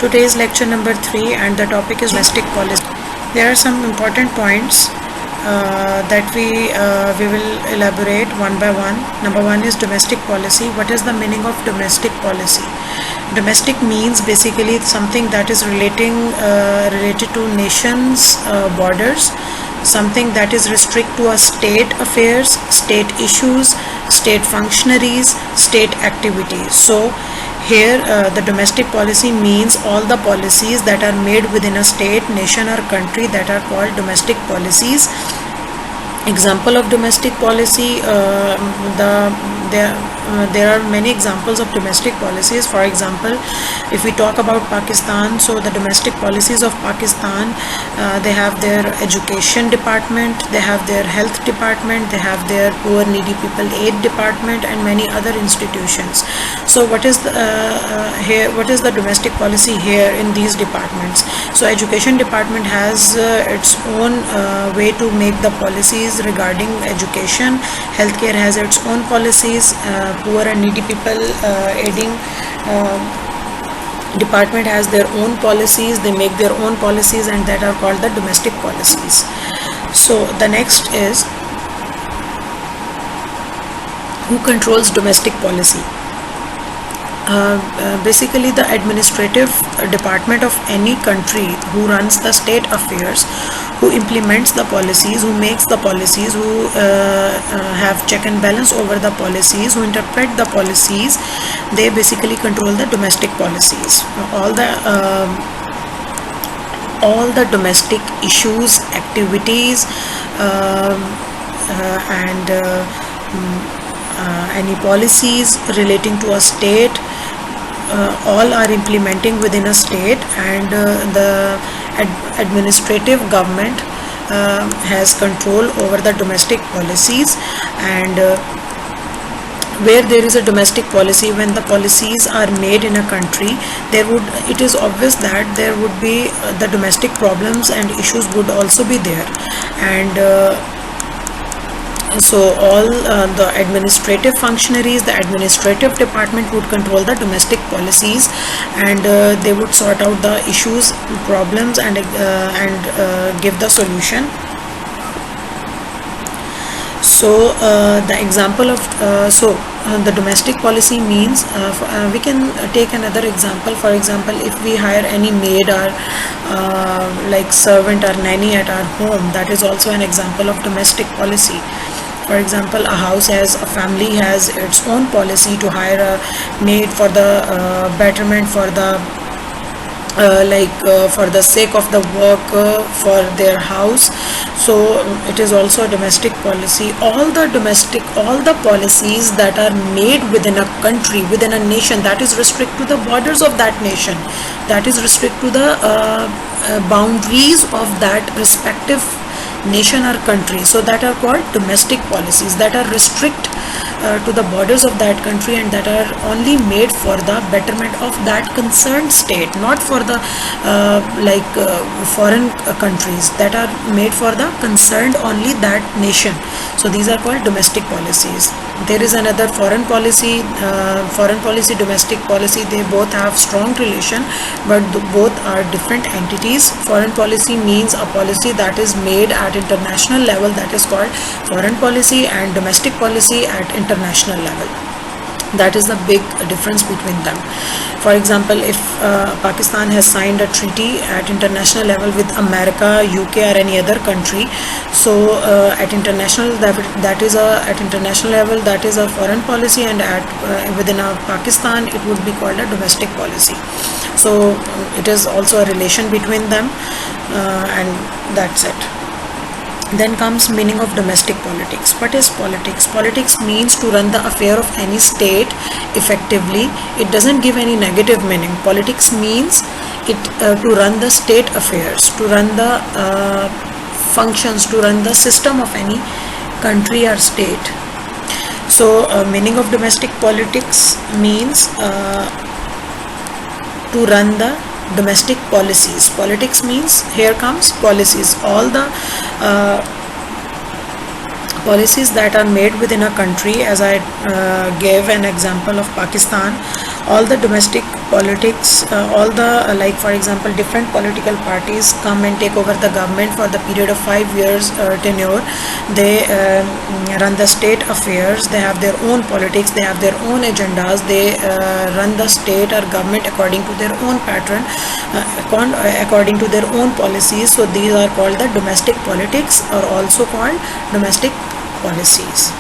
Today's lecture number 3 and the topic is domestic policy. There are some important points that we will elaborate one by one. Number 1 is domestic policy. What is the meaning of domestic policy? Domestic means basically something that is related to nations' borders, something that is restricted to a state affairs, state issues, state functionaries, state activities. So here the domestic policy means all the policies that are made within a state, nation or country that are called domestic policies. Example of domestic policy, there are many examples of domestic policies. For example, if we talk about Pakistan, so the domestic policies of Pakistan, they have their education department, they have their health department, they have their poor needy people aid department and many other institutions. So what is the domestic policy here in these departments? So education department has its own way to make the policies regarding education. Healthcare has its own policies. Poor and needy people aiding department has their own policies. They make their own policies and that are called the domestic policies. So the next is, who controls domestic policy? Basically the administrative department of any country who runs the state affairs, who implements the policies, who makes the policies, who have check and balance over the policies, who interpret the policies, they basically control the domestic policies. All the domestic issues, activities and any policies relating to a state, all are implementing within a state, and the administrative government has control over the domestic policies. And where there is a domestic policy, when the policies are made in a country, it is obvious that there would be the domestic problems and issues would also be there. And so all the administrative functionaries, the administrative department would control the domestic policies, and they would sort out the issues, problems, and give the solution. So the example of the domestic policy means we can take another example. For example, if we hire any maid or like servant or nanny at our home, that is also an example of domestic policy. For example, a family has its own policy to hire a maid for the betterment, for the for the sake of the work for their house. So it is also a domestic policy. All the policies that are made within a country, within a nation, that is restricted to the borders of that nation, that is restricted to the boundaries of that respective nation or country, so that are called domestic policies, that are restrict to the borders of that country and that are only made for the betterment of that concerned state, not for the foreign countries, that are made for the concerned only that nation. So these are called domestic policies. There is another foreign policy, domestic policy. They both have strong relation, but both are different entities. Foreign policy means a policy that is made at international level, that is called foreign policy, and domestic policy at international level. That is the big difference between them. For example, if Pakistan has signed a treaty at international level with America, UK or any other country, so at international level that is a foreign policy, and within Pakistan it would be called a domestic policy. So it is also a relation between them, and that's it. Then comes meaning of domestic politics. What is politics? Politics means to run the affair of any state effectively. It doesn't give any negative meaning. Politics means to run the state affairs, to run the functions, to run the system of any country or state. So meaning of domestic politics means to run the domestic policies. Politics means, here comes policies, all the policies that are made within a country. As I gave an example of Pakistan, all the domestic politics, all the like for example different political parties come and take over the government for the period of 5 years tenure. They run the state affairs, they have their own politics, they have their own agendas, they run the state or government according to their own pattern, according to their own policies. So these are called the domestic politics, or also called domestic policies.